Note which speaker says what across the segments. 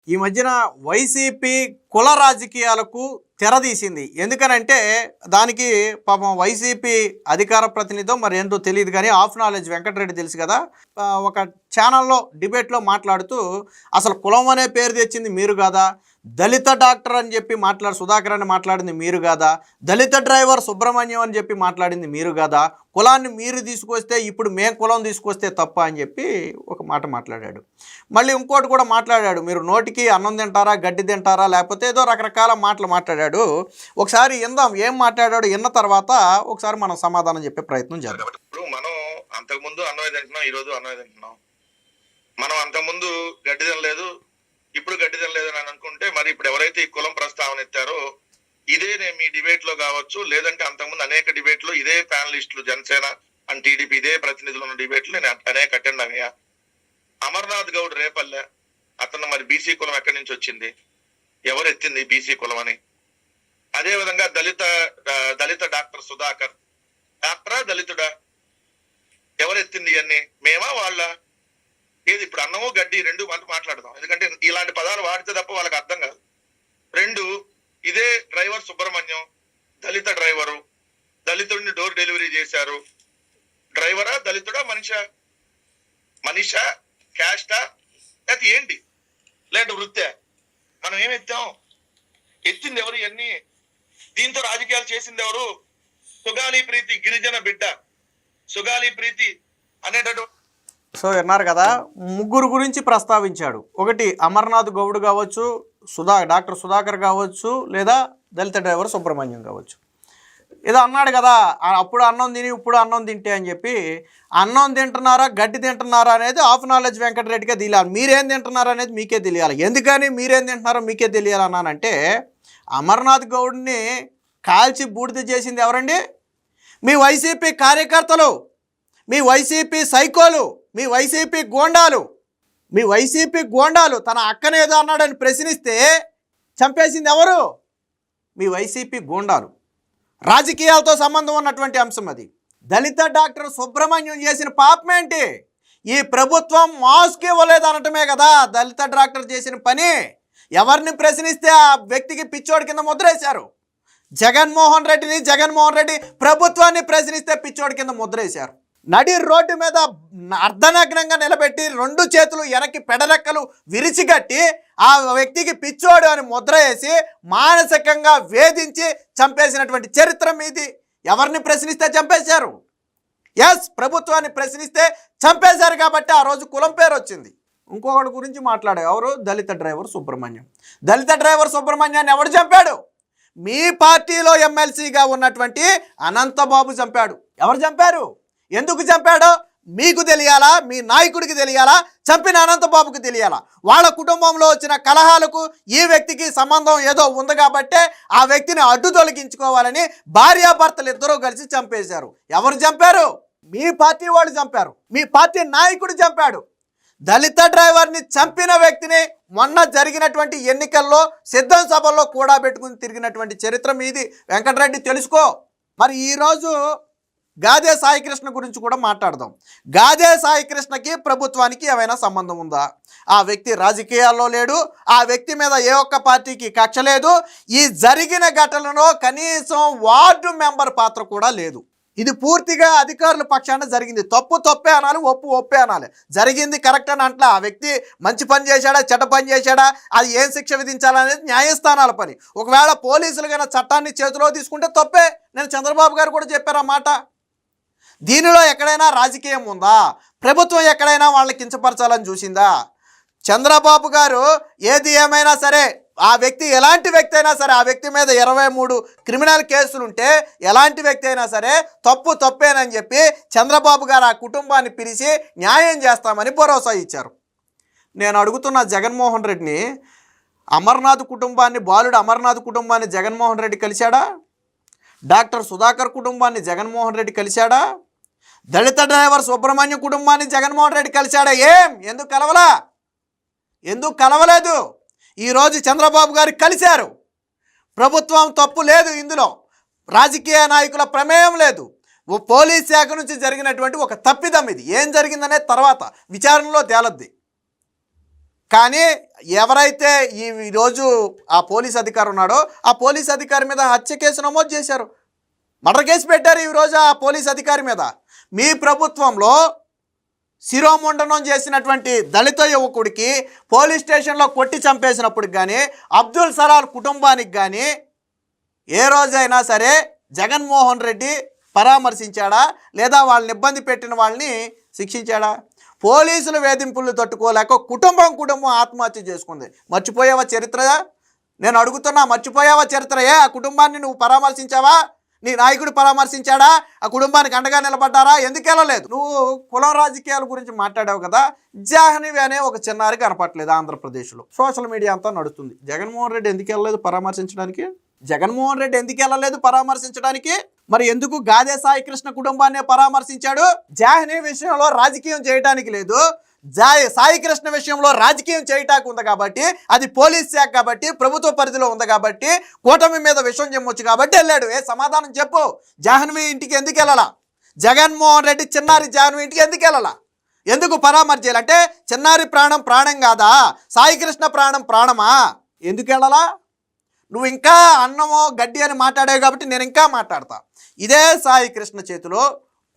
Speaker 1: ఈ మధ్యన వైసీపీ కుల రాజకీయాలకు తెరదీసింది. ఎందుకనంటే దానికి పాపం వైసీపీ అధికార ప్రతినిధో మరి ఏంటో తెలియదు కానీ ఆఫ్ నాలెడ్జ్ వెంకటరెడ్డి తెలుసు కదా, ఒక ఛానల్లో డిబేట్లో మాట్లాడుతూ అసలు కులం అనే పేరు తెచ్చింది మీరు కాదా, దళిత డాక్టర్ అని చెప్పి సుధాకర్ అని మాట్లాడింది మీరు కాదా, దళిత డ్రైవర్ సుబ్రహ్మణ్యం అని చెప్పి మాట్లాడింది మీరు కాదా, కులాన్ని మీరు తీసుకొస్తే ఇప్పుడు మేము కులం తీసుకొస్తే తప్ప అని చెప్పి ఒక మాట మాట్లాడాడు. మళ్ళీ ఇంకోటి కూడా మాట్లాడాడు, మీరు నోటికి అన్నం తింటారా గడ్డి తింటారా లేకపోతే ఏదో రకరకాల మాటలు మాట్లాడాడు. ఒకసారి విందాం ఏం మాట్లాడాడు, విన్న తర్వాత ఒకసారి మనం సమాధానం చెప్పే ప్రయత్నం చేద్దాం.
Speaker 2: ఇప్పుడు మనం అంతకుముందు అన్నమే తింటున్నాం, ఈ రోజు అన్నమే తింటున్నాం. మనం అంతకుముందు గడ్డి తినలేదు, ఇప్పుడు గడ్డి తినలేదు అని అనుకుంటే మరి ఇప్పుడు ఎవరైతే ఈ కులం ప్రస్తావన ఎత్తారో ఇదే నేను మీ డిబేట్ లో కావచ్చు, లేదంటే అంతకుముందు అనేక డిబేట్లు ఇదే ప్యానలిస్టులు జనసేన అండ్ టీడీపీ ఇదే ప్రతినిధులు ఉన్న డిబేట్లు నేను అనేక అటెండ్ అయ్యా. అమర్నాథ్ గౌడ్ రేపల్లె అతను మరి బీసీ కులం ఎక్కడి నుంచి వచ్చింది, ఎవరు ఎత్తింది బీసీ కులం అని. అదే విధంగా దళిత డాక్టర్ సుధాకర్ డాక్టరా దళితుడా, ఎవరు ఎత్తింది ఇవన్నీ, మేమా వాళ్ళ? ఏది ఇప్పుడు అన్నమో గడ్డి రెండు మాట్లాడదాం, ఎందుకంటే ఇలాంటి పదాలు వాడితే తప్ప వాళ్ళకి అర్థం కాదు. రెండు, ఇదే డ్రైవర్ సుబ్రహ్మణ్యం దళిత డ్రైవరు, దళితుడిని డోర్ డెలివరీ చేశారు. డ్రైవరా దళితుడా, మనిషా క్యాస్టా అది ఏంటి, లేదంటే వృత్తే? మనం ఏమెత్తాం, ఎత్తింది ఎవరు ఇవన్నీ? దీంతో రాజకీయాలు చేసింది ఎవరు? సుగాలి ప్రీతి గిరిజన బిడ్డ, సుగాలి ప్రీతి అనేటటువంటి.
Speaker 1: సో విన్నారు కదా, ముగ్గురు గురించి ప్రస్తావించాడు. ఒకటి అమర్నాథ్ గౌడ్ కావచ్చు, డాక్టర్ సుధాకర్ కావచ్చు, లేదా దళిత డ్రైవర్ సుబ్రహ్మణ్యం కావచ్చు. ఏదో అన్నాడు కదా, అప్పుడు అన్నం తిని ఇప్పుడు అన్నం తింటే అని చెప్పి. అన్నం తింటున్నారా గడ్డి తింటున్నారా అనేది ఆఫ్ నాలెడ్జ్ వెంకటరెడ్డిగా తెలియాలి. మీరేం తింటున్నారా అనేది మీకే తెలియాలి. ఎందుకని మీరేం తింటున్నారో మీకే తెలియాలి అన్నానంటే, అమర్నాథ్ గౌడ్ని కాల్చి బూడిద చేసింది ఎవరండి? మీ వైసీపీ కార్యకర్తలు, మీ వైసీపీ సైకోలు, మీ వైసీపీ గోండాలు. తన అక్కనేదో అన్నాడని ప్రశ్నిస్తే చంపేసింది ఎవరు? మీ వైసీపీ గోండాలు. రాజకీయాలతో సంబంధం ఉన్నటువంటి అంశం అది. దళిత డాక్టర్ సుబ్రహ్మణ్యం చేసిన పాపమేంటి? ఈ ప్రభుత్వం మాస్క్ ఇవ్వలేదు అనటమే కదా దళిత డాక్టర్ చేసిన పని. ఎవరిని ప్రశ్నిస్తే ఆ వ్యక్తికి పిచ్చోడి కింద ముద్రేశారు. జగన్మోహన్ రెడ్డి ప్రభుత్వాన్ని ప్రశ్నిస్తే పిచ్చోడి కింద ముద్రేశారు. నడి రోడ్డు మీద అర్ధనగ్నంగా నిలబెట్టి రెండు చేతులు వెనక్కి పెడరెక్కలు విరిచిగట్టి ఆ వ్యక్తికి పిచ్చోడు అని ముద్ర వేసి మానసికంగా వేధించి చంపేసినటువంటి చరిత్ర మీది. ఎవరిని ప్రశ్నిస్తే చంపేశారు. ఎస్, ప్రభుత్వాన్ని ప్రశ్నిస్తే చంపేశారు కాబట్టి ఆ రోజు కులం పేరు వచ్చింది. ఇంకొకటి గురించి మాట్లాడే, ఎవరు? దళిత డ్రైవర్ సుబ్రహ్మణ్యం. దళిత డ్రైవర్ సుబ్రహ్మణ్యాన్ని ఎవడు చంపాడు? మీ పార్టీలో ఎమ్మెల్సీగా ఉన్నటువంటి అనంతబాబు చంపాడు. ఎవరు చంపారు? ఎందుకు చంపాడో మీకు తెలియాలా, మీ నాయకుడికి తెలియాలా, చంపిన అనంతబాబుకి తెలియాలా. వాళ్ళ కుటుంబంలో వచ్చిన కలహాలకు ఈ వ్యక్తికి సంబంధం ఏదో ఉంది కాబట్టే ఆ వ్యక్తిని అడ్డు తొలగించుకోవాలని భార్యాభర్తలు ఇద్దరూ కలిసి చంపేశారు. ఎవరు చంపారు? మీ పార్టీ వాళ్ళు చంపారు. మీ పార్టీ నాయకుడు చంపాడు. దళిత డ్రైవర్ని చంపిన వ్యక్తిని మొన్న జరిగినటువంటి ఎన్నికల్లో సిద్ధం సభల్లో కూడా పెట్టుకుని తిరిగినటువంటి చరిత్ర మీది. వెంకటరెడ్డి తెలుసుకో. మరి ఈరోజు గాదే సాయికృష్ణ గురించి కూడా మాట్లాడదాం. గాదే సాయికృష్ణకి ప్రభుత్వానికి ఏమైనా సంబంధం ఉందా? ఆ వ్యక్తి రాజకీయాల్లో లేడు. ఆ వ్యక్తి మీద ఏ ఒక్క పార్టీకి కక్ష లేదు. ఈ జరిగిన ఘటనలో కనీసం వార్డు మెంబర్ పాత్ర కూడా లేదు. ఇది పూర్తిగా అధికారుల పక్షాన జరిగింది. తప్పు తప్పే అనాలి, ఒప్పు ఒప్పే అనాలి. జరిగింది కరెక్ట్ అని అంట్లా. ఆ వ్యక్తి మంచి పని చేశాడా చెడ్డ పని చేశాడా, అది ఏం శిక్ష విధించాలనేది న్యాయస్థానాల పని. ఒకవేళ పోలీసులు కన్నా చట్టాన్ని చేతిలో తీసుకుంటే తప్పే. నేను చంద్రబాబు గారు కూడా చెప్పారు ఆ మాట. దీనిలో ఎక్కడైనా రాజకీయం ఉందా? ప్రభుత్వం ఎక్కడైనా వాళ్ళని కించపరచాలని చూసిందా? చంద్రబాబు గారు ఏది ఏమైనా సరే, ఆ వ్యక్తి ఎలాంటి వ్యక్తి అయినా సరే, ఆ వ్యక్తి మీద 23 క్రిమినల్ కేసులు ఉంటే ఎలాంటి వ్యక్తి అయినా సరే తప్పు తప్పేనని చెప్పి చంద్రబాబు గారు ఆ కుటుంబాన్ని పిలిచి న్యాయం చేస్తామని భరోసా ఇచ్చారు. నేను అడుగుతున్న జగన్మోహన్ రెడ్డిని, బాలుడు అమర్నాథ్ కుటుంబాన్ని జగన్మోహన్ రెడ్డి కలిశాడా? డాక్టర్ సుధాకర్ కుటుంబాన్ని జగన్మోహన్ రెడ్డి కలిశాడా? దళిత డ్రైవర్ సుబ్రహ్మణ్యం కుటుంబాన్ని జగన్మోహన్ రెడ్డి కలిశాడా? ఎందుకు కలవలేదు? ఈరోజు చంద్రబాబు గారు కలిశారు. ప్రభుత్వం తప్పు లేదు, ఇందులో రాజకీయ నాయకుల ప్రమేయం లేదు. పోలీస్ శాఖ నుంచి జరిగినటువంటి ఒక తప్పిదం ఇది. ఏం జరిగిందనే తర్వాత విచారణలో తేలద్ది. కానీ ఎవరైతే ఈరోజు ఆ పోలీస్ అధికారి ఉన్నాడో ఆ పోలీస్ అధికారి మీద హత్య కేసు నమోదు చేశారు, మర్డర్ కేసు పెట్టారు ఈరోజు ఆ పోలీస్ అధికారి మీద. మీ ప్రభుత్వంలో శిరోముండనం చేసినటువంటి దళిత యువకుడికి పోలీస్ స్టేషన్లో కొట్టి చంపేసినప్పటికి కానీ, అబ్దుల్ సలాం కుటుంబానికి కానీ ఏ రోజైనా సరే జగన్మోహన్ రెడ్డి పరామర్శించాడా, లేదా వాళ్ళని ఇబ్బంది పెట్టిన వాళ్ళని శిక్షించాడా? పోలీసుల వేధింపులు తట్టుకోలేక కుటుంబం ఆత్మహత్య చేసుకుంది. మర్చిపోయావా చరిత్ర? నేను అడుగుతున్నా, మర్చిపోయావా చరిత్రయే? ఆ కుటుంబాన్ని నువ్వు పరామర్శించావా? నీ నాయకుడు పరామర్శించాడా? ఆ కుటుంబానికి అండగా నిలబడ్డారా? ఎందుకు వెళ్ళలేదు? నువ్వు కులం రాజకీయాల గురించి మాట్లాడావు కదా, జాహ్నవి అనే ఒక చిన్నారి కనపట్లేదు ఆంధ్రప్రదేశ్లో. సోషల్ మీడియా అంతా నడుస్తుంది. జగన్మోహన్ రెడ్డి ఎందుకు వెళ్ళలేదు పరామర్శించడానికి? జగన్మోహన్ రెడ్డి ఎందుకు వెళ్ళలేదు పరామర్శించడానికి? మరి ఎందుకు గాదే సాయి కృష్ణ కుటుంబాన్ని పరామర్శించాడు? జాహ్నవి విషయంలో రాజకీయం చేయడానికి లేదు, సాయి కృష్ణ విషయంలో రాజకీయం చేయటానికి ఉంది కాబట్టి, అది పోలీస్ శాఖ కాబట్టి, ప్రభుత్వ పరిధిలో ఉంది కాబట్టి, కూటమి మీద విషయం చెమ్మొచ్చు కాబట్టి వెళ్ళాడు. సమాధానం చెప్పు. జాహ్నవి ఇంటికి ఎందుకు వెళ్ళాలా? జగన్మోహన్ రెడ్డి చిన్నారి జాహ్నవి ఇంటికి ఎందుకు వెళ్ళాలా? ఎందుకు పరామర్శించాలంటే చిన్నారి ప్రాణం ప్రాణం కాదా? సాయి కృష్ణ ప్రాణం ప్రాణమా? ఎందుకు వెళ్ళాలా? నువ్వు ఇంకా అన్నమో గడ్డి అని మాట్లాడావు కాబట్టి నేను ఇంకా మాట్లాడతా. ఇదే సాయి కృష్ణ చేతిలో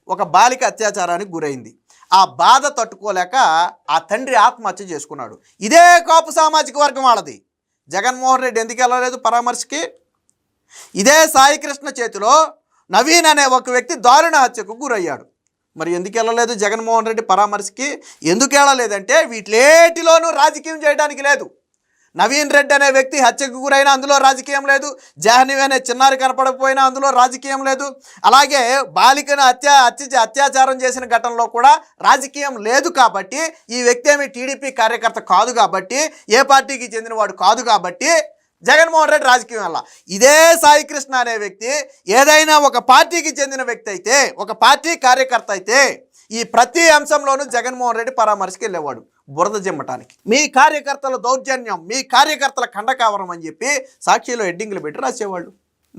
Speaker 1: ఒక బాలిక అత్యాచారానికి గురైంది. ఆ బాధ తట్టుకోలేక ఆ తండ్రి ఆత్మహత్య చేసుకున్నాడు. ఇదే కాపు సామాజిక వర్గం వాళ్ళది. జగన్మోహన్ రెడ్డి ఎందుకు వెళ్ళలేదు పరామర్శకి? ఇదే సాయి కృష్ణ చేతిలో నవీన్ అనే ఒక వ్యక్తి దారుణ హత్యకు గురయ్యాడు. మరి ఎందుకు వెళ్ళలేదు జగన్మోహన్ రెడ్డి పరామర్శకి? ఎందుకు వెళ్ళలేదంటే వీటిలేటిలోనూ రాజకీయం చేయడానికి లేదు. నవీన్ రెడ్డి అనే వ్యక్తి హత్యకు గురైనా అందులో రాజకీయం లేదు, జాహ్నవి అనే చిన్నారి కనపడకపోయినా అందులో రాజకీయం లేదు, అలాగే బాలికను అత్యాచారం చేసిన ఘటనలో కూడా రాజకీయం లేదు. కాబట్టి ఈ వ్యక్తి ఏమి టీడీపీ కార్యకర్త కాదు కాబట్టి, ఏ పార్టీకి చెందినవాడు కాదు కాబట్టి జగన్మోహన్ రెడ్డి రాజకీయం వల్ల. ఇదే సాయి కృష్ణ అనే వ్యక్తి ఏదైనా ఒక పార్టీకి చెందిన వ్యక్తి అయితే, ఒక పార్టీ కార్యకర్త అయితే ఈ ప్రతి అంశంలోనూ జగన్మోహన్ రెడ్డి పరామర్శకి వెళ్ళేవాడు బురద జిమ్మటానికి. మీ కార్యకర్తల దౌర్జన్యం, మీ కార్యకర్తల కండకావరం అని చెప్పి సాక్షిలో హెడ్డింగ్లు పెట్టి రాసేవాళ్ళు.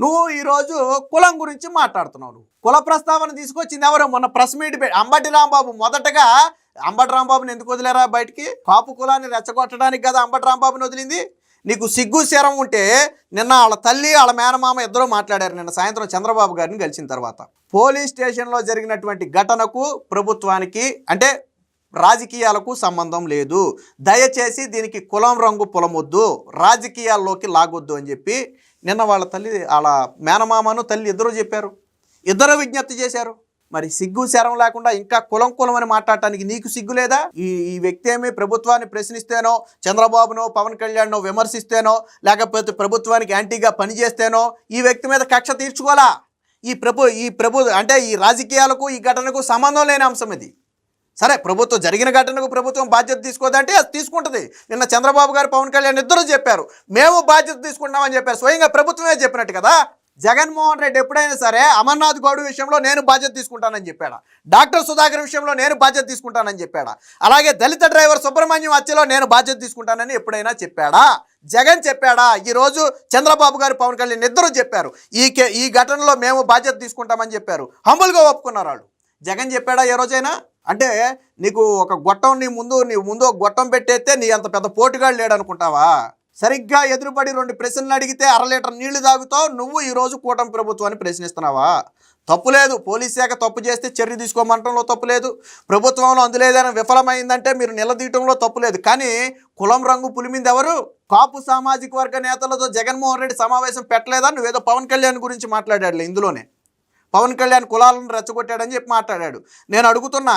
Speaker 1: నువ్వు ఈరోజు కులం గురించి మాట్లాడుతున్నావు. కుల ప్రస్తావన తీసుకొచ్చింది ఎవరు? మొన్న ప్రెస్ మీట్ అంబటి రాంబాబు. మొదటగా అంబటి రాంబాబుని ఎందుకు వదిలేరా బయటికి? కాపు కులాన్ని రెచ్చగొట్టడానికి కదా అంబటి రాంబాబుని వదిలింది. నీకు సిగ్గు శరం ఉంటే నిన్న వాళ్ళ తల్లి వాళ్ళ మేనమామ ఇద్దరూ మాట్లాడారు నిన్న సాయంత్రం చంద్రబాబు గారిని కలిసిన తర్వాత. పోలీస్ స్టేషన్లో జరిగినటువంటి ఘటనకు ప్రభుత్వానికి అంటే రాజకీయాలకు సంబంధం లేదు, దయచేసి దీనికి కులం రంగు పొలమొద్దు, రాజకీయాల్లోకి లాగొద్దు అని చెప్పి నిన్న వాళ్ళ తల్లి వాళ్ళ మేనమామను తల్లి ఇద్దరు చెప్పారు, ఇద్దరు విజ్ఞప్తి చేశారు. మరి సిగ్గు శరం లేకుండా ఇంకా కులం అని మాట్లాడటానికి నీకు సిగ్గు లేదా? ఈ వ్యక్తి ఏమి ప్రభుత్వాన్ని ప్రశ్నిస్తేనో, చంద్రబాబునో పవన్ కళ్యాణ్నో విమర్శిస్తేనో, లేకపోతే ప్రభుత్వానికి యాంటీగా పనిచేస్తేనో ఈ వ్యక్తి మీద కక్ష తీర్చుకోవాలా? ఈ ప్రభు అంటే ఈ రాజకీయాలకు ఈ ఘటనకు సంబంధం లేని అంశం ఇది. సరే, ప్రభుత్వం జరిగిన ఘటనకు ప్రభుత్వం బాధ్యత తీసుకోదంటే అది తీసుకుంటుంది. నిన్న చంద్రబాబు గారు పవన్ కళ్యాణ్ ఇద్దరు చెప్పారు, మేము బాధ్యత తీసుకుంటామని చెప్పారు. స్వయంగా ప్రభుత్వమే చెప్పినట్టు కదా. జగన్మోహన్ రెడ్డి ఎప్పుడైనా సరే అమర్నాథ్ గౌడ్ విషయంలో నేను బాధ్యత తీసుకుంటానని చెప్పాడా? డాక్టర్ సుధాకర్ విషయంలో నేను బాధ్యత తీసుకుంటానని చెప్పాడా? అలాగే దళిత డ్రైవర్ సుబ్రహ్మణ్యం హత్యలో నేను బాధ్యత తీసుకుంటానని ఎప్పుడైనా చెప్పాడా? జగన్ చెప్పాడా? ఈరోజు చంద్రబాబు గారు పవన్ కళ్యాణ్ ఇద్దరు చెప్పారు, ఈ ఘటనలో మేము బాధ్యత తీసుకుంటామని చెప్పారు. హంబుల్గా ఒప్పుకున్నారు వాళ్ళు. జగన్ చెప్పాడా ఏ రోజైనా? అంటే నీకు ఒక గొట్టం నీ ముందు ఒక గొట్టం పెట్టేస్తే నీ అంత పెద్ద పోటుగాడు లేడనుకుంటావా? సరిగ్గా ఎదురుపడి 2 ప్రశ్నలు అడిగితే 1/2 లీటర్ నీళ్లు తాగుతావు. నువ్వు ఈరోజు కూటమి ప్రభుత్వాన్ని ప్రశ్నిస్తున్నావా? తప్పు లేదు. పోలీస్ శాఖ తప్పు చేస్తే చర్య తీసుకోమంటంలో తప్పు లేదు. ప్రభుత్వంలో అందులేదని విఫలమైందంటే మీరు నిలదీయటంలో తప్పు లేదు. కానీ కులం రంగు పులిమింది ఎవరు? కాపు సామాజిక వర్గ నేతలతో జగన్మోహన్ రెడ్డి సమావేశం పెట్టలేదా? నువ్వేదో పవన్ కళ్యాణ్ గురించి మాట్లాడాడులే, ఇందులోనే పవన్ కళ్యాణ్ కులాలను రెచ్చగొట్టాడని చెప్పి మాట్లాడాడు. నేను అడుగుతున్నా,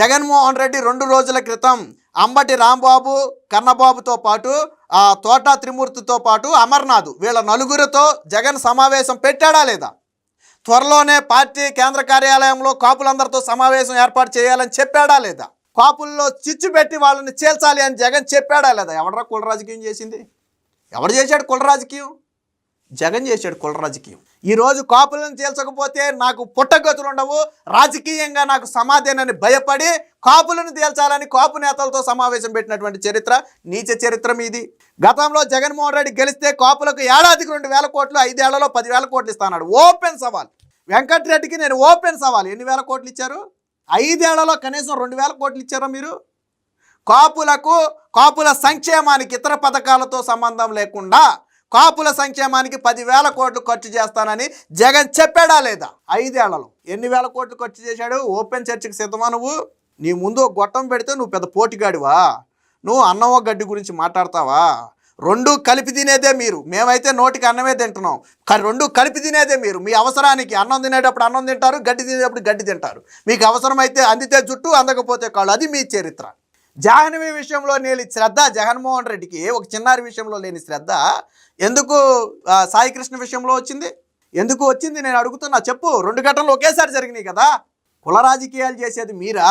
Speaker 1: జగన్మోహన్ రెడ్డి 2 రోజుల క్రితం అంబటి రాంబాబు, కన్నబాబుతో పాటు తోట త్రిమూర్తితో పాటు అమర్నాథ్ వీళ్ళ 4గురితో జగన్ సమావేశం పెట్టాడా లేదా? త్వరలోనే పార్టీ కేంద్ర కార్యాలయంలో కాపులందరితో సమావేశం ఏర్పాటు చేయాలని చెప్పాడా లేదా? కాపుల్లో చిచ్చు పెట్టి వాళ్ళని చేల్చాలి అని జగన్ చెప్పాడా లేదా? ఎవడరా కుల రాజకీయం చేసింది? ఎవడు చేశాడు కుల రాజకీయం? జగన్ చేశాడు కుల రాజకీయం. ఈరోజు కాపులను తేల్చకపోతే నాకు పుట్టగతులు ఉండవు, రాజకీయంగా నాకు సమాధానాన్ని భయపడి కాపులను తేల్చాలని కాపు నేతలతో సమావేశం పెట్టినటువంటి చరిత్ర నీచ చరిత్ర మీది. గతంలో జగన్మోహన్ రెడ్డి గెలిస్తే కాపులకు ఏడాదికి 2,000 కోట్లు, 5 ఏళ్లలో 10,000 కోట్లు ఇస్తాడు. ఓపెన్ సవాల్. వెంకటరెడ్డికి నేను ఓపెన్ సవాల్. ఎన్ని వేల కోట్లు ఇచ్చారు? 5 ఏళ్లలో కనీసం 2,000 కోట్లు ఇచ్చారా మీరు? కాపుల సంక్షేమానికి ఇతర పథకాలతో సంబంధం లేకుండా కాపుల సంక్షేమానికి 10,000 కోట్లు ఖర్చు చేస్తానని జగన్ చెప్పాడా లేదా? 5 ఏళ్లలో ఎన్ని వేల కోట్లు ఖర్చు చేశాడు? ఓపెన్ చర్చకి సిద్ధమా నువ్వు? నీ ముందు గొట్టం పెడితే నువ్వు పెద్ద పోటీగాడివా? నువ్వు అన్నమో గడ్డి గురించి మాట్లాడతావా? రెండు కలిపి తినేదే మీరు. మేమైతే నోటికి అన్నమే తింటున్నాం, కానీ రెండు కలిపి తినేదే మీరు. మీ అవసరానికి అన్నం తినేటప్పుడు అన్నం తింటారు, గడ్డి తినేటప్పుడు గడ్డి తింటారు. మీకు అవసరమైతే అందితే జుట్టు, అందకపోతే కాళ్ళు. అది మీ చరిత్ర. జాహ్నవి విషయంలో లేని శ్రద్ధ జగన్మోహన్ రెడ్డికి, ఒక చిన్నారి విషయంలో లేని శ్రద్ధ ఎందుకు సాయి కృష్ణ విషయంలో వచ్చింది? ఎందుకు వచ్చింది నేను అడుగుతున్నా. చెప్పు. 2 ఘటనలు ఒకేసారి జరిగినాయి కదా. కుల రాజకీయాలు చేసేది మీరా?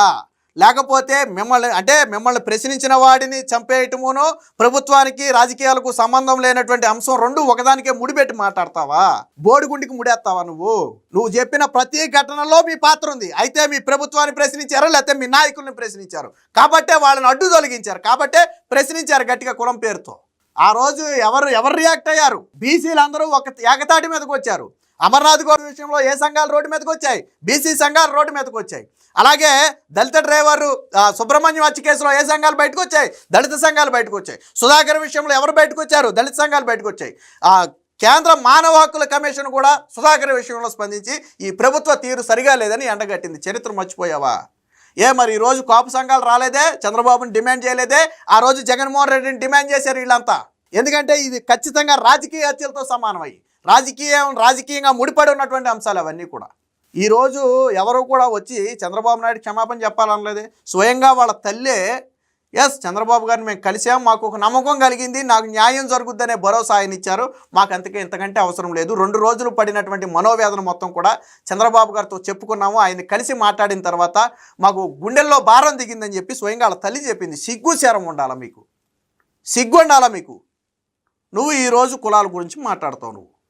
Speaker 1: లేకపోతే మిమ్మల్ని ప్రశ్నించిన వాడిని చంపేయటమును ప్రభుత్వానికి రాజకీయాలకు సంబంధం లేనటువంటి అంశం రెండు ఒకదానికే ముడిపెట్టి మాట్లాడతావా? బోడిగుండికి ముడేస్తావా నువ్వు చెప్పిన ప్రతి ఘటనలో మీ పాత్ర ఉంది. అయితే మీ ప్రభుత్వాన్ని ప్రశ్నించారు, లేకపోతే మీ నాయకుల్ని ప్రశ్నించారు, కాబట్టే వాళ్ళని అడ్డు తొలగించారు, కాబట్టే ప్రశ్నించారు గట్టిగా కులం పేరుతో. ఆ రోజు ఎవరు రియాక్ట్ అయ్యారు? బీసీలు అందరూ ఒక ఏకతాటి మీదకి వచ్చారు. అమర్నాథ్ గౌడ్ విషయంలో ఏ సంఘాలు రోడ్డు మీదకి వచ్చాయి? బీసీ సంఘాలు రోడ్డు మీదకి వచ్చాయి. అలాగే దళిత డ్రైవరు సుబ్రహ్మణ్యం హత్య కేసులో ఏ సంఘాలు బయటకు వచ్చాయి? దళిత సంఘాలు బయటకు వచ్చాయి. సుధాకర్ విషయంలో ఎవరు బయటకు వచ్చారు? దళిత సంఘాలు బయటకు వచ్చాయి. కేంద్ర మానవ హక్కుల కమిషన్ కూడా సుధాకర్ విషయంలో స్పందించి ఈ ప్రభుత్వ తీరు సరిగా లేదని ఎండగట్టింది. చరిత్ర మర్చిపోయావా? మరి ఈరోజు కాపు సంఘాలు రాలేదే? చంద్రబాబుని డిమాండ్ చేయలేదే? ఆ రోజు జగన్మోహన్ రెడ్డిని డిమాండ్ చేశారు వీళ్ళంతా. ఎందుకంటే ఇది ఖచ్చితంగా రాజకీయ హత్యలతో సమానమయ్యి రాజకీయంగా ముడిపడి ఉన్నటువంటి అంశాలు అవన్నీ కూడా. ఈరోజు ఎవరు కూడా వచ్చి చంద్రబాబు నాయుడు క్షమాపణ చెప్పాలనలేదే. స్వయంగా వాళ్ళ తల్లే చంద్రబాబు గారిని మేము కలిసాం, మాకు ఒక నమ్మకం కలిగింది, నాకు న్యాయం జరుగుద్దనే భరోసా ఆయన ఇచ్చారు, మాకు ఇంతకంటే అవసరం లేదు. 2 రోజులు పడినటువంటి మనోవేదన మొత్తం కూడా చంద్రబాబు గారితో చెప్పుకున్నాము. ఆయన కలిసి మాట్లాడిన తర్వాత మాకు గుండెల్లో భారం దిగిందని చెప్పి స్వయంగా వాళ్ళ తల్లి చెప్పింది. సిగ్గు శరం ఉండాలా మీకు? సిగ్గు ఉండాలా మీకు? నువ్వు ఈరోజు కులాల గురించి మాట్లాడతావు.